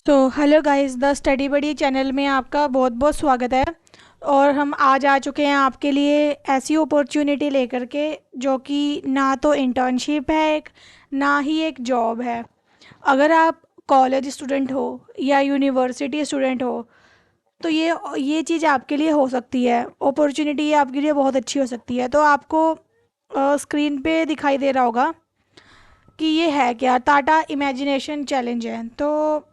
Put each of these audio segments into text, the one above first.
तो hello guys, the study buddy channel में आपका बहुत बहुत स्वागत है। और हम आज आ चुके हैं आपके लिए ऐसी अपॉर्चुनिटी लेकर के जो कि ना तो इंटर्नशिप है एक, ना ही एक जॉब है। अगर आप कॉलेज स्टूडेंट हो या यूनिवर्सिटी स्टूडेंट हो तो ये चीज़ आपके लिए हो सकती है। अपॉर्चुनिटी ये आपके लिए बहुत अच्छी हो सकती है। तो आपको स्क्रीन पे दिखाई दे रहा होगा कि ये है क्या, टाटा इमेजिनेशन चैलेंज है। तो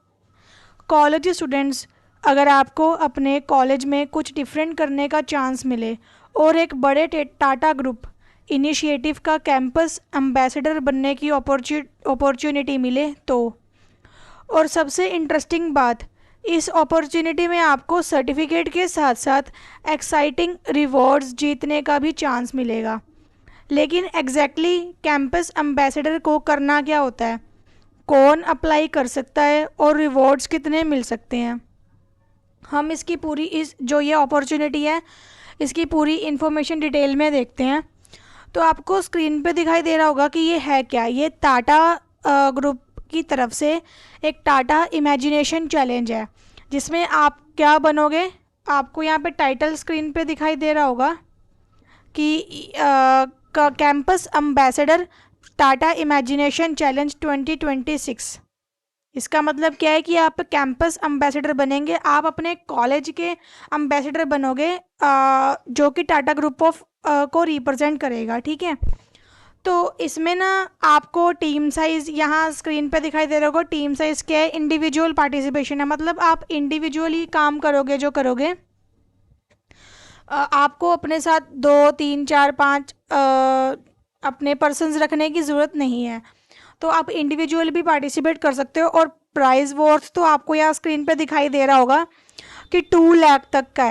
कॉलेज स्टूडेंट्स, अगर आपको अपने कॉलेज में कुछ डिफरेंट करने का चांस मिले और एक बड़े टाटा ग्रुप इनिशिएटिव का कैंपस एम्बेसडर बनने की अपॉर्चुनिटी मिले तो, और सबसे इंटरेस्टिंग बात, इस अपॉर्चुनिटी में आपको सर्टिफिकेट के साथ साथ एक्साइटिंग रिवॉर्ड्स जीतने का भी चांस मिलेगा। लेकिन एग्जैक्टली कैंपस एम्बेसडर को करना क्या होता है, कौन अप्लाई कर सकता है और रिवॉर्ड्स कितने मिल सकते हैं, हम इसकी पूरी इस जो ये अपॉर्चुनिटी है इसकी पूरी इन्फॉर्मेशन डिटेल में देखते हैं। तो आपको स्क्रीन पे दिखाई दे रहा होगा कि ये है क्या। ये टाटा ग्रुप की तरफ से एक टाटा इमेजिनेशन चैलेंज है जिसमें आप क्या बनोगे। आपको यहाँ पे टाइटल स्क्रीन पे दिखाई दे रहा होगा कि campus ambassador Tata imagination challenge 2026। इसका मतलब क्या है कि आप कैंपस एम्बेसडर बनेंगे, आप अपने कॉलेज के एम्बेसडर बनोगे जो कि टाटा ग्रुप ऑफ को रिप्रेजेंट करेगा। ठीक है। तो इसमें ना आपको टीम साइज यहाँ स्क्रीन पे दिखाई दे रहा होगा। टीम साइज क्या है, इंडिविजुअल पार्टिसिपेशन है, मतलब आप इंडिविजुअली काम करोगे जो करोगे। आपको अपने साथ 2 3 4 5 अपने पर्सन्स रखने की ज़रूरत नहीं है। तो आप इंडिविजुअल भी पार्टिसिपेट कर सकते हो। और प्राइस वॉर्थ तो आपको यहाँ स्क्रीन पे दिखाई दे रहा होगा कि 2 लाख तक का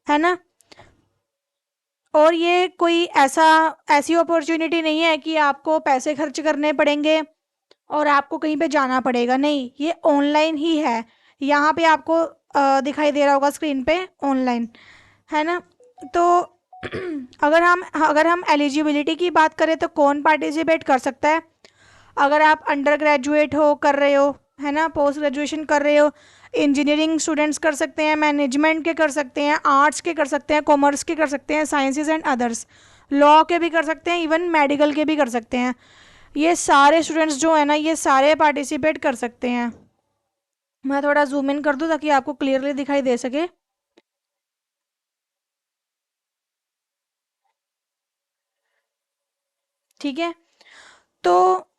है ना। और ये कोई ऐसी अपॉर्चुनिटी नहीं है कि आपको पैसे खर्च करने पड़ेंगे और आपको कहीं पे जाना पड़ेगा, नहीं, ये ऑनलाइन ही है। यहाँ पे आपको दिखाई दे रहा होगा स्क्रीन पे ऑनलाइन, है ना। तो अगर हम एलिजिबिलिटी की बात करें तो कौन पार्टिसिपेट कर सकता है। अगर आप अंडर ग्रेजुएट हो, कर रहे हो, है ना, पोस्ट ग्रेजुएशन कर रहे हो, इंजीनियरिंग स्टूडेंट्स कर सकते हैं, मैनेजमेंट के कर सकते हैं, आर्ट्स के कर सकते हैं, कॉमर्स के कर सकते हैं, साइंसेज एंड अदर्स, लॉ के भी कर सकते हैं, इवन मेडिकल के भी कर सकते हैं। ये सारे स्टूडेंट्स जो है ना, ये सारे पार्टिसिपेट कर सकते हैं। मैं थोड़ा जूम इन कर दूँ ताकि आपको क्लियरली दिखाई दे सके। ठीक है। तो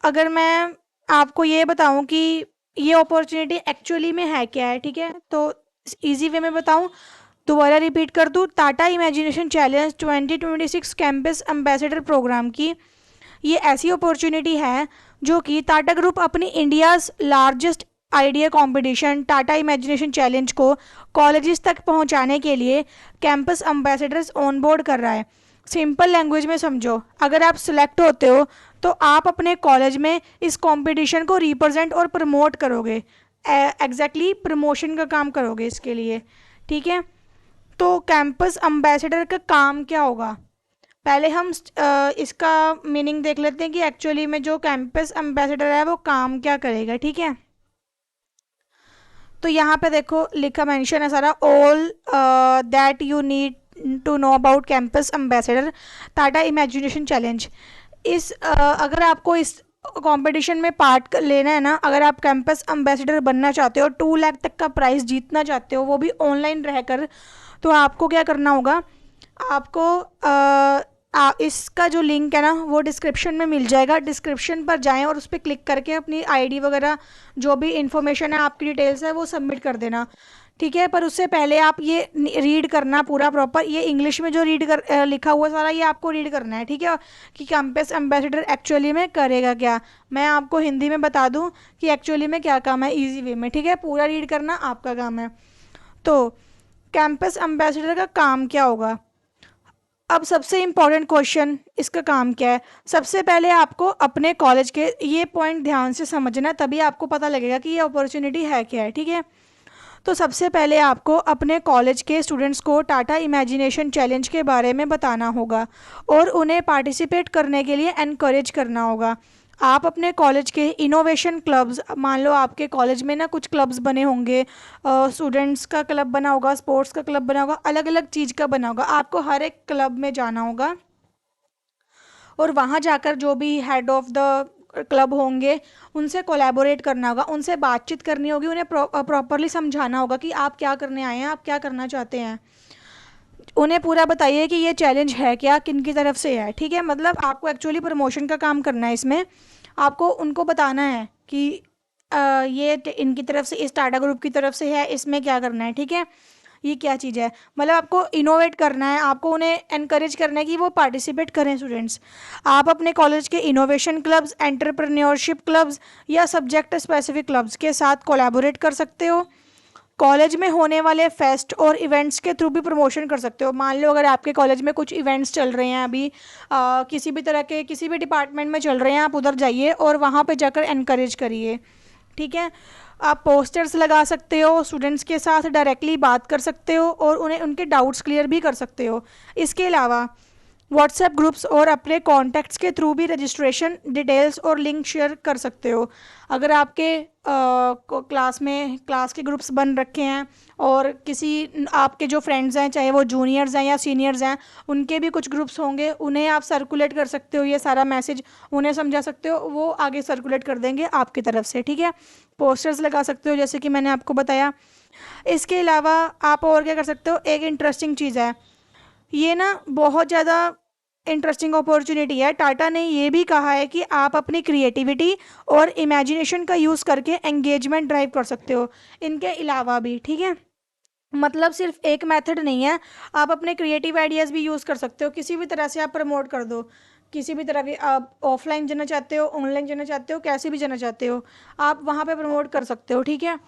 अगर मैं आपको ये बताऊं कि ये अपॉर्चुनिटी एक्चुअली में है क्या है, ठीक है, तो इजी वे में बताऊं, दोबारा रिपीट कर दूं, Tata imagination challenge 2026 campus ambassador programme की ये ऐसी अपॉर्चुनिटी है जो कि टाटा ग्रुप अपनी India's largest idea competition Tata imagination challenge को कॉलेजेस तक पहुंचाने के लिए कैंपस एम्बेसडर्स ऑन बोर्ड कर रहा है। सिंपल लैंग्वेज में समझो, अगर आप सिलेक्ट होते हो तो आप अपने कॉलेज में इस कंपटीशन को रिप्रेजेंट और प्रमोट करोगे। एग्जैक्टली प्रमोशन का काम करोगे इसके लिए। ठीक है। तो कैंपस एम्बेसडर का काम क्या होगा, पहले हम इसका मीनिंग देख लेते हैं कि एक्चुअली में जो कैंपस एम्बेसडर है वो काम क्या करेगा। ठीक है। तो यहाँ पे देखो लिखा मेंशन है सारा, all that you need to know about campus ambassador Tata imagination challenge. अगर आपको इस कंपटीशन में पार्ट लेना है ना, अगर आप कैंपस एम्बेसडर बनना चाहते हो, 2 लाख तक का प्राइज़ जीतना चाहते हो, वो भी ऑनलाइन रहकर, तो आपको क्या करना होगा, आपको इसका जो लिंक है ना वो डिस्क्रिप्शन में मिल जाएगा। डिस्क्रिप्शन पर जाएं और उस पर क्लिक करके अपनी आईडी वगैरह जो भी इंफॉर्मेशन है, आपकी डिटेल्स है, वो सबमिट कर देना। ठीक है। पर उससे पहले आप ये रीड करना पूरा प्रॉपर, ये इंग्लिश में जो लिखा हुआ सारा ये आपको रीड करना है। ठीक है। कि कैंपस एम्बेसडर एक्चुअली में करेगा क्या। मैं आपको हिंदी में बता दूं कि एक्चुअली में क्या काम है, ईजी वे में। ठीक है। पूरा रीड करना आपका काम है। तो कैंपस एम्बेसडर का काम क्या होगा। अब सबसे इम्पॉर्टेंट क्वेश्चन, इसका काम क्या है। सबसे पहले आपको अपने कॉलेज के ये पॉइंट ध्यान से समझना, तभी आपको पता लगेगा कि ये अपॉर्चुनिटी है क्या है। ठीक है। तो सबसे पहले आपको अपने कॉलेज के स्टूडेंट्स को टाटा इमेजिनेशन चैलेंज के बारे में बताना होगा और उन्हें पार्टिसिपेट करने के लिए एनकरेज करना होगा। आप अपने कॉलेज के इनोवेशन क्लब्स, मान लो आपके कॉलेज में ना कुछ क्लब्स बने होंगे, स्टूडेंट्स का क्लब बना होगा, स्पोर्ट्स का क्लब बना होगा, अलग अलग चीज़ का बना होगा, आपको हर एक क्लब में जाना होगा और वहाँ जाकर जो भी हेड ऑफ़ द क्लब होंगे उनसे कोलैबोरेट करना होगा, उनसे बातचीत करनी होगी, उन्हें प्रॉपरली समझाना होगा कि आप क्या करने आए हैं, आप क्या करना चाहते हैं। उन्हें पूरा बताइए कि ये चैलेंज है क्या, किन की तरफ से है, ठीक है। मतलब आपको एक्चुअली प्रमोशन का काम करना है इसमें। आपको उनको बताना है कि ये इनकी तरफ से, इस टाटा ग्रुप की तरफ से है, इसमें क्या करना है, ठीक है। ये क्या चीज़ है, मतलब आपको इनोवेट करना है, आपको उन्हें एनकरेज करना है कि वो पार्टिसिपेट करें स्टूडेंट्स। आप अपने कॉलेज के इनोवेशन क्लब्स, एंटरप्रेन्योरशिप क्लब्स या सब्जेक्ट स्पेसिफिक क्लब्स के साथ कोलैबोरेट कर सकते हो। कॉलेज में होने वाले फेस्ट और इवेंट्स के थ्रू भी प्रमोशन कर सकते हो। मान लो अगर आपके कॉलेज में कुछ इवेंट्स चल रहे हैं अभी, किसी भी तरह के, किसी भी डिपार्टमेंट में चल रहे हैं, आप उधर जाइए और वहाँ पे जाकर एनकरेज करिए, ठीक है। आप पोस्टर्स लगा सकते हो, स्टूडेंट्स के साथ डायरेक्टली बात कर सकते हो और उन्हें उनके डाउट्स क्लियर भी कर सकते हो। इसके अलावा व्हाट्सएप ग्रुप्स और अपने कॉन्टैक्ट्स के थ्रू भी रजिस्ट्रेशन डिटेल्स और लिंक शेयर कर सकते हो। अगर आपके क्लास में, क्लास के ग्रुप्स बन रखे हैं और किसी आपके जो फ्रेंड्स हैं, चाहे वो जूनियर्स हैं या सीनियर्स हैं, उनके भी कुछ ग्रुप्स होंगे, उन्हें आप सर्कुलेट कर सकते हो, ये सारा मैसेज उन्हें समझा सकते हो, वो आगे सर्कुलेट कर देंगे आपकी तरफ से, ठीक है। पोस्टर्स लगा सकते हो जैसे कि मैंने आपको बताया। इसके अलावा आप और क्या कर सकते हो, एक इंटरेस्टिंग चीज़ है, ये ना बहुत ज़्यादा इंटरेस्टिंग अपॉर्चुनिटी है। टाटा ने ये भी कहा है कि आप अपनी क्रिएटिविटी और इमेजिनेशन का यूज़ करके एंगेजमेंट ड्राइव कर सकते हो इनके अलावा भी, ठीक है। मतलब सिर्फ एक मेथड नहीं है, आप अपने क्रिएटिव आइडियाज़ भी यूज़ कर सकते हो, किसी भी तरह से आप प्रमोट कर दो, किसी भी तरह की, आप ऑफलाइन जाना चाहते हो, ऑनलाइन जाना चाहते हो, कैसे भी जाना चाहते हो, आप वहाँ पे प्रमोट कर सकते हो, ठीक है।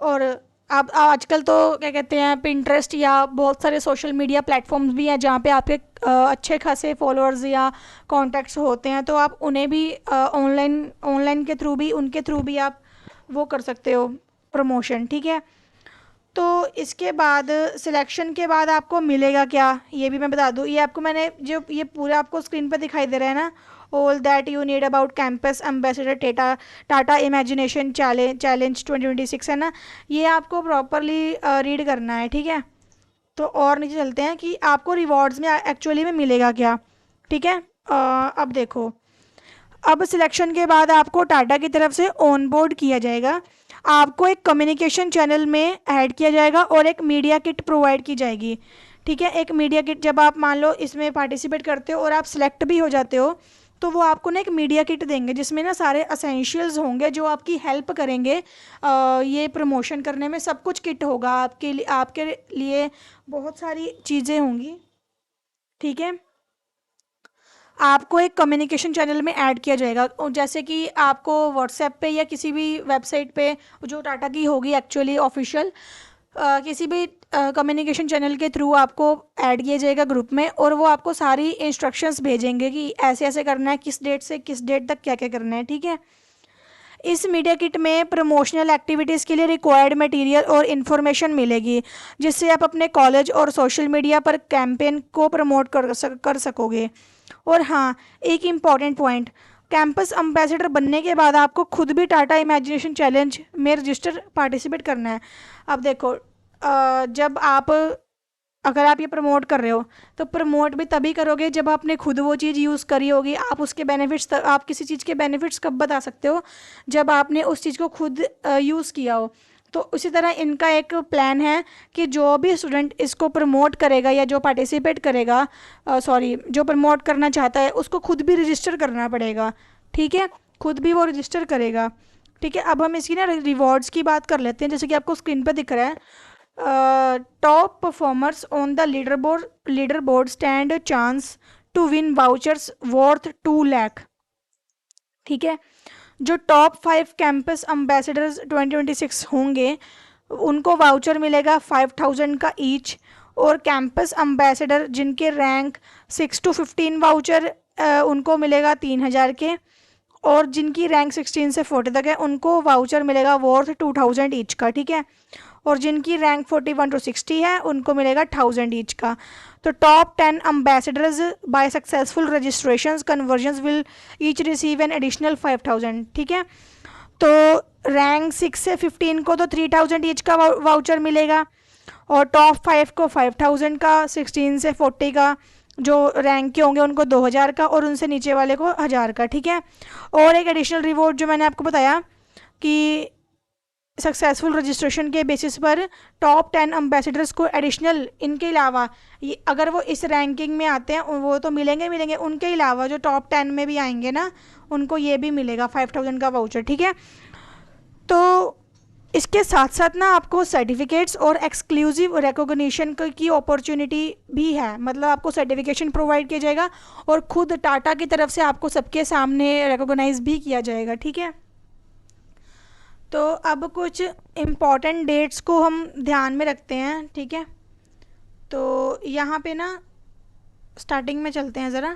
और आप आजकल तो क्या कहते हैं, पिंटरेस्ट या बहुत सारे सोशल मीडिया प्लेटफॉर्म्स भी हैं जहाँ पे आपके अच्छे खासे फॉलोअर्स या कॉन्टैक्ट्स होते हैं, तो आप उन्हें भी ऑनलाइन ऑनलाइन के थ्रू भी, उनके थ्रू भी आप वो कर सकते हो प्रमोशन, ठीक है। तो इसके बाद सिलेक्शन के बाद आपको मिलेगा क्या, ये भी मैं बता दूँ। ये आपको मैंने जो ये पूरा आपको स्क्रीन पर दिखाई दे रहा है ना, all that you need about campus ambassador Tata, Tata imagination challenge 2026 है ना, ये आपको प्रॉपरली रीड करना है, ठीक है। तो और नीचे चलते हैं कि आपको रिवॉर्ड्स में एक्चुअली में मिलेगा क्या, ठीक है। अब देखो, अब सिलेक्शन के बाद आपको टाटा की तरफ से ऑन बोर्ड किया जाएगा, आपको एक कम्युनिकेशन चैनल में ऐड किया जाएगा और एक मीडिया किट प्रोवाइड की जाएगी, ठीक है। एक मीडिया किट, जब आप मान लो इसमें पार्टिसिपेट करते हो और आप सिलेक्ट भी हो जाते हो, तो वो आपको ना एक मीडिया किट देंगे जिसमें ना सारे असेंशियल्स होंगे जो आपकी हेल्प करेंगे ये प्रमोशन करने में। सब कुछ किट होगा आपके लिए बहुत सारी चीज़ें होंगी, ठीक है। आपको एक कम्युनिकेशन चैनल में ऐड किया जाएगा, जैसे कि आपको व्हाट्सएप पे या किसी भी वेबसाइट पे जो टाटा की होगी एक्चुअली ऑफिशियल, किसी भी कम्युनिकेशन चैनल के थ्रू आपको ऐड किया जाएगा ग्रुप में, और वो आपको सारी इंस्ट्रक्शंस भेजेंगे कि ऐसे ऐसे करना है, किस डेट से किस डेट तक क्या क्या करना है, ठीक है। इस मीडिया किट में प्रमोशनल एक्टिविटीज़ के लिए रिक्वायर्ड मटेरियल और इन्फॉर्मेशन मिलेगी जिससे आप अपने कॉलेज और सोशल मीडिया पर कैंपेन को प्रमोट कर सकोगे। और हाँ, एक इम्पॉर्टेंट पॉइंट, कैंपस एम्बेसडर बनने के बाद आपको खुद भी टाटा इमेजिनेशन चैलेंज में रजिस्टर पार्टिसिपेट करना है। अब देखो, जब आप, अगर आप ये प्रमोट कर रहे हो तो प्रमोट भी तभी करोगे जब आपने खुद वो चीज़ यूज़ करी होगी। आप उसके बेनिफिट्स, आप किसी चीज़ के बेनिफिट्स कब बता सकते हो, जब आपने उस चीज़ को खुद यूज़ किया हो। तो उसी तरह इनका एक प्लान है कि जो भी स्टूडेंट इसको प्रमोट करेगा या जो पार्टिसिपेट करेगा, सॉरी, जो प्रमोट करना चाहता है उसको खुद भी रजिस्टर करना पड़ेगा, ठीक है। खुद भी वो रजिस्टर करेगा, ठीक है। अब हम इसकी ना रिवॉर्ड्स की बात कर लेते हैं, जैसे कि आपको स्क्रीन पर दिख रहा है। Top performers on the leader board stand chance to win vouchers worth 2 lakh, ठीक है। जो टॉप 5 कैंपस एम्बेसडर्स 2026 होंगे उनको वाउचर मिलेगा 5000 का ईच, और कैंपस एम्बेसडर जिनके रैंक 6 to 15 वाउचर उनको मिलेगा 3000 के, और जिनकी रैंक 16 से 40 तक है उनको वाउचर मिलेगा वर्थ 2000 ईच का, ठीक है। और जिनकी रैंक 41 टू 60 है उनको मिलेगा 1000 ईच का। तो top 10 ambassadors by successful registration conversion will each receive an additional 5000, ठीक है। तो रैंक 6 से 15 को तो 3000 ईच का वाउचर मिलेगा, और टॉप 5 को 5000 का, 16 से 40 का जो रैंक के होंगे उनको 2000 का, और उनसे नीचे वाले को 1000 का, ठीक है। और एक एडिशनल रिवॉर्ड जो मैंने आपको बताया कि सक्सेसफुल रजिस्ट्रेशन के बेसिस पर टॉप 10 अम्बेसडर्स को एडिशनल, इनके अलावा ये अगर वो इस रैंकिंग में आते हैं वो तो मिलेंगे, उनके अलावा जो टॉप 10 में भी आएंगे ना उनको ये भी मिलेगा 5000 का वाउचर, ठीक है। तो इसके साथ साथ ना आपको सर्टिफिकेट्स और एक्सक्लूसिव रिकॉग्निशन की अपॉर्चुनिटी भी है, मतलब आपको सर्टिफिकेशन प्रोवाइड किया जाएगा और खुद टाटा की तरफ से आपको सबके सामने रिकॉग्नाइज भी किया जाएगा, ठीक है। तो अब कुछ इम्पॉर्टेंट डेट्स को हम ध्यान में रखते हैं, ठीक है। तो यहाँ पे ना स्टार्टिंग में चलते हैं ज़रा।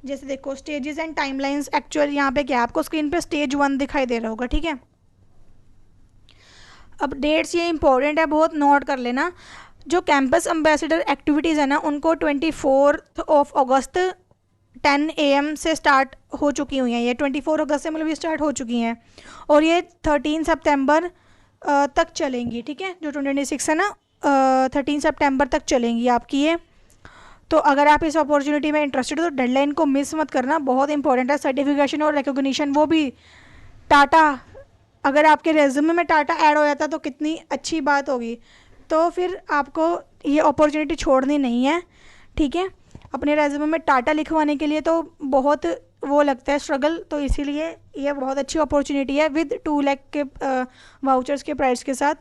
जैसे देखो स्टेजेस एंड टाइमलाइंस, एक्चुअल यहाँ पे क्या है, आपको स्क्रीन पे स्टेज 1 दिखाई दे रहा होगा, ठीक है। अब डेट्स ये इंपॉर्टेंट है, बहुत नोट कर लेना। जो कैंपस एम्बेसडर एक्टिविटीज़ है ना उनको 24 अगस्त 10 AM से स्टार्ट हो चुकी हुई हैं, ये 24 अगस्त से मतलब ये स्टार्ट हो चुकी हैं, और ये 13 सितंबर तक चलेंगी, ठीक है। जो 2026 है ना 13 सितंबर तक चलेंगी आपकी ये। तो अगर आप इस अपॉर्चुनिटी में इंटरेस्टेड हो तो डेडलाइन को मिस मत करना, बहुत इंपॉर्टेंट है। सर्टिफिकेशन और रिकॉग्निशन वो भी टाटा, अगर आपके रेज्यूमे में टाटा ऐड हो जाता तो कितनी अच्छी बात होगी। तो फिर आपको ये अपॉर्चुनिटी छोड़नी नहीं है, ठीक है। अपने रेज्यूमे में टाटा लिखवाने के लिए तो बहुत वो लगता है स्ट्रगल, तो इसीलिए ये बहुत अच्छी अपॉर्चुनिटी है विद 2 लाख के वाउचर्स के प्राइस के साथ।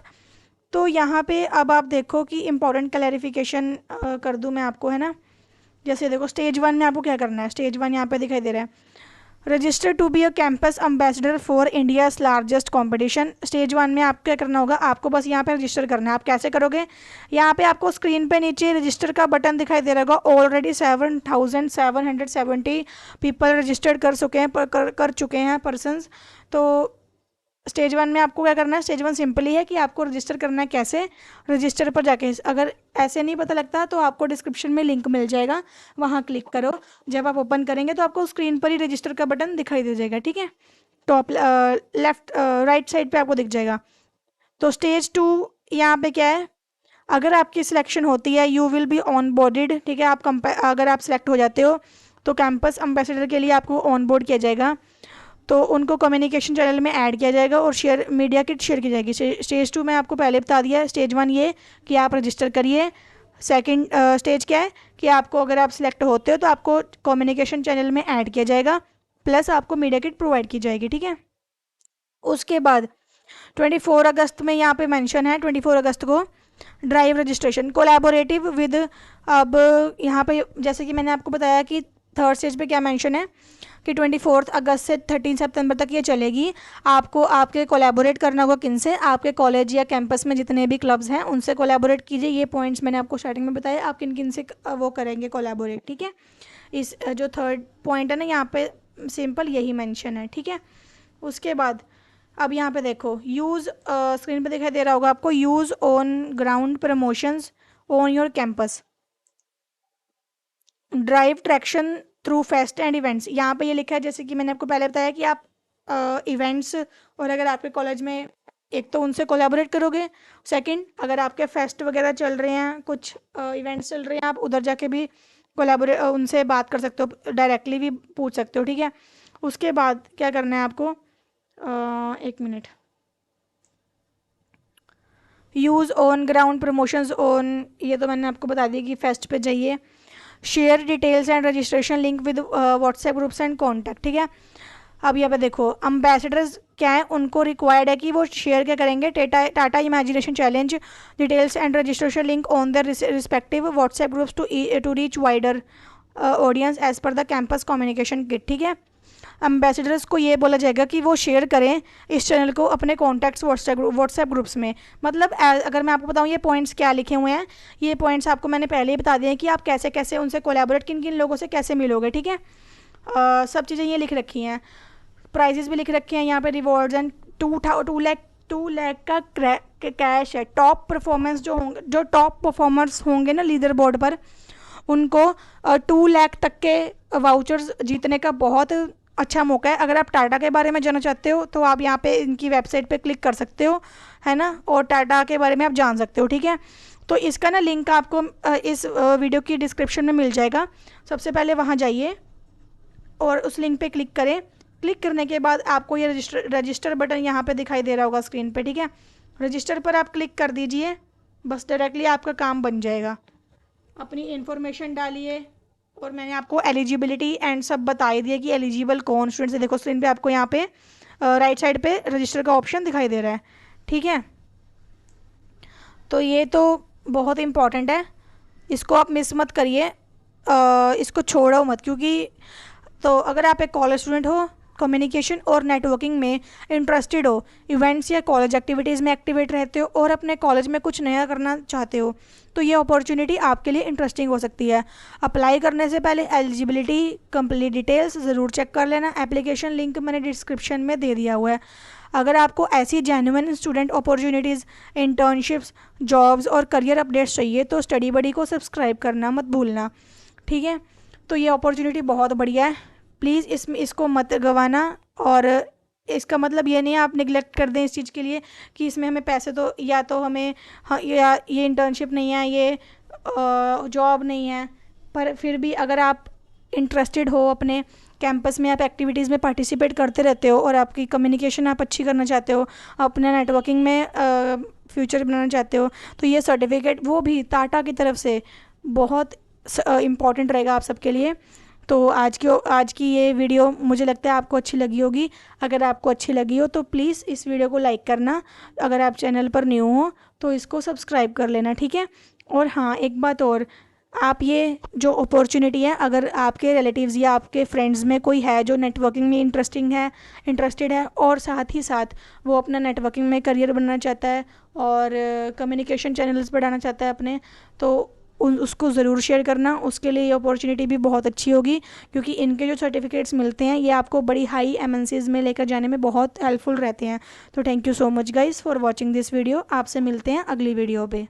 तो यहाँ पे अब आप देखो कि इम्पॉर्टेंट क्लैरिफिकेशन कर दूँ मैं आपको, है ना। जैसे देखो स्टेज 1 में आपको क्या करना है, स्टेज 1 यहाँ पे दिखाई दे रहा है, register to be a campus ambassador for India's largest competition. Stage 1 में आपको क्या करना होगा, आपको बस यहाँ पे रजिस्टर करना है। आप कैसे करोगे, यहाँ पे आपको स्क्रीन पे नीचे रजिस्टर का बटन दिखाई दे रहा होगा। ऑलरेडी 7770 पीपल रजिस्टर्ड कर चुके हैं पर्सनस। तो स्टेज 1 में आपको क्या करना है, स्टेज 1 सिंपल ही है कि आपको रजिस्टर करना है। कैसे, रजिस्टर पर जाके, अगर ऐसे नहीं पता लगता तो आपको डिस्क्रिप्शन में लिंक मिल जाएगा, वहाँ क्लिक करो। जब आप ओपन करेंगे तो आपको स्क्रीन पर ही रजिस्टर का बटन दिखाई दे जाएगा, ठीक है। टॉप लेफ्ट राइट साइड पे आपको दिख जाएगा। तो स्टेज 2 यहाँ पे क्या है, अगर आपकी सिलेक्शन होती है you will be on boarded, ठीक है। अगर आप सिलेक्ट हो जाते हो तो कैंपस एम्बेसडर के लिए आपको ऑन बोर्ड किया जाएगा, तो उनको कम्युनिकेशन चैनल में ऐड किया जाएगा और मीडिया किट शेयर की जाएगी। स्टेज 2 में आपको पहले बता दिया है। स्टेज 1 ये कि आप रजिस्टर करिए। सेकंड स्टेज क्या है कि आपको अगर आप सिलेक्ट होते हो तो आपको कम्युनिकेशन चैनल में ऐड किया जाएगा, प्लस आपको मीडिया किट प्रोवाइड की जाएगी, ठीक है। उसके बाद 24 अगस्त में यहाँ पे मेंशन है, 24 अगस्त को ड्राइव रजिस्ट्रेशन कोलैबोरेटिव विद। अब यहाँ पे जैसे कि मैंने आपको बताया कि थर्ड स्टेज पे क्या मेंशन है कि 24 अगस्त से 13 सितंबर तक ये चलेगी। आपको आपके कोलैबोरेट करना होगा किनसे, आपके कॉलेज या कैंपस में जितने भी क्लब्स हैं उनसे कोलैबोरेट कीजिए। ये पॉइंट्स मैंने आपको स्टार्टिंग में बताया, आप किन किन से वो करेंगे कोलैबोरेट, ठीक है। इस जो थर्ड पॉइंट है ना यहाँ पे सिंपल यही मेंशन है, ठीक है। उसके बाद अब यहाँ पे देखो यूज़, स्क्रीन पे दिखाई दे रहा होगा आपको, use on ground promotions on your campus, drive traction through fest and events. यहाँ पे ये लिखा है जैसे कि मैंने आपको पहले बताया कि आप इवेंट्स, और अगर आपके कॉलेज में एक तो उनसे कोलैबोरेट करोगे, सेकंड अगर आपके फेस्ट वगैरह चल रहे हैं, कुछ इवेंट्स चल रहे हैं, आप उधर जाके भी कोलैबोरेट उनसे बात कर सकते हो, डायरेक्टली भी पूछ सकते हो, ठीक है। उसके बाद क्या करना है आपको, एक minute, use on ground promotions on, ये तो मैंने आपको बता दिया कि फेस्ट पे जाइए। Share details and registration link with WhatsApp groups and contact, ठीक है। अब यहाँ पे देखो अम्बेसडर्स क्या है, उनको रिक्वायर्ड है कि वो शेयर क्या करेंगे, Tata imagination challenge details and registration link on their respective WhatsApp groups to reach wider audience as per the campus communication kit, ठीक है। एम्बेसडर्स को ये बोला जाएगा कि वो शेयर करें इस चैनल को अपने कॉन्टैक्ट्स व्हाट्सएप ग्रुप्स में। मतलब अगर मैं आपको बताऊँ ये पॉइंट्स क्या लिखे हुए हैं, ये पॉइंट्स आपको मैंने पहले ही बता दिए हैं कि आप कैसे कैसे उनसे कोलैबोरेट, किन किन लोगों से कैसे मिलोगे, ठीक है। सब चीज़ें ये लिख रखी हैं, प्राइजेस भी लिख रखे हैं यहाँ पे, रिवॉर्ड्स एंड 2 लाख का कैश है। टॉप परफॉर्मेंस जो होंगे, जो टॉप परफॉर्मर्स होंगे ना लीडर बोर्ड पर, उनको 2 लाख तक के वाउचर्स जीतने का बहुत अच्छा मौका है। अगर आप टाटा के बारे में जानना चाहते हो तो आप यहाँ पे इनकी वेबसाइट पे क्लिक कर सकते हो, है ना, और टाटा के बारे में आप जान सकते हो, ठीक है। तो इसका ना लिंक आपको इस वीडियो की डिस्क्रिप्शन में मिल जाएगा। सबसे पहले वहाँ जाइए और उस लिंक पे क्लिक करें। क्लिक करने के बाद आपको ये रजिस्टर बटन यहाँ पे दिखाई दे रहा होगा स्क्रीन पे, ठीक है। रजिस्टर पर आप क्लिक कर दीजिए, बस डायरेक्टली आपका काम बन जाएगा। अपनी इन्फॉर्मेशन डालिए और मैंने आपको एलिजिबिलिटी एंड सब बता ही दिया कि एलिजिबल कौन स्टूडेंट्स है। देखो स्क्रीन पे आपको यहाँ पे राइट साइड पे रजिस्टर का ऑप्शन दिखाई दे रहा है, ठीक है। तो ये तो बहुत इम्पॉर्टेंट है, इसको आप मिस मत करिए, इसको छोड़ो मत, क्योंकि तो अगर आप एक कॉलेज स्टूडेंट हो, कम्युनिकेशन और नेटवर्किंग में इंटरेस्टेड हो, इवेंट्स या कॉलेज एक्टिविटीज़ में एक्टिवेट रहते हो और अपने कॉलेज में कुछ नया करना चाहते हो, तो ये अपॉर्चुनिटी आपके लिए इंटरेस्टिंग हो सकती है। अप्लाई करने से पहले एलिजिबिलिटी कंप्लीट डिटेल्स ज़रूर चेक कर लेना। एप्लीकेशन लिंक मैंने डिस्क्रिप्शन में दे दिया हुआ है। अगर आपको ऐसी genuine student opportunities, internships, jobs और करियर अपडेट्स चाहिए तो स्टडी बडी को सब्सक्राइब करना मत भूलना, ठीक है। तो ये अपॉर्चुनिटी बहुत बढ़िया है, प्लीज़ इसको मत गंवाना। और इसका मतलब ये नहीं है आप निगलेक्ट कर दें इस चीज़ के लिए कि इसमें हमें पैसे तो, या तो हमें या ये इंटर्नशिप नहीं है, ये जॉब नहीं है, पर फिर भी अगर आप इंटरेस्टेड हो, अपने कैंपस में आप एक्टिविटीज़ में पार्टिसिपेट करते रहते हो और आपकी कम्युनिकेशन आप अच्छी करना चाहते हो, अपने नेटवर्किंग में फ्यूचर बनाना चाहते हो, तो ये सर्टिफिकेट वो भी टाटा की तरफ से बहुत इम्पॉर्टेंट रहेगा आप सबके लिए। तो आज की ये वीडियो मुझे लगता है आपको अच्छी लगी होगी। अगर आपको अच्छी लगी हो तो प्लीज़ इस वीडियो को लाइक करना। अगर आप चैनल पर न्यू हो तो इसको सब्सक्राइब कर लेना, ठीक है। और हाँ, एक बात और, आप ये जो अपॉर्चुनिटी है, अगर आपके रिलेटिव्स या आपके फ्रेंड्स में कोई है जो नेटवर्किंग में इंटरेस्टेड है और साथ ही साथ वो अपना नेटवर्किंग में करियर बनाना चाहता है और कम्युनिकेशन चैनल्स बढ़ाना चाहता है अपने, तो उसको ज़रूर शेयर करना। उसके लिए ये अपॉर्चुनिटी भी बहुत अच्छी होगी, क्योंकि इनके जो सर्टिफिकेट्स मिलते हैं ये आपको बड़ी हाई MNCs में लेकर जाने में बहुत हेल्पफुल रहते हैं। तो thank you so much guys for watching this video. आपसे मिलते हैं अगली वीडियो पे।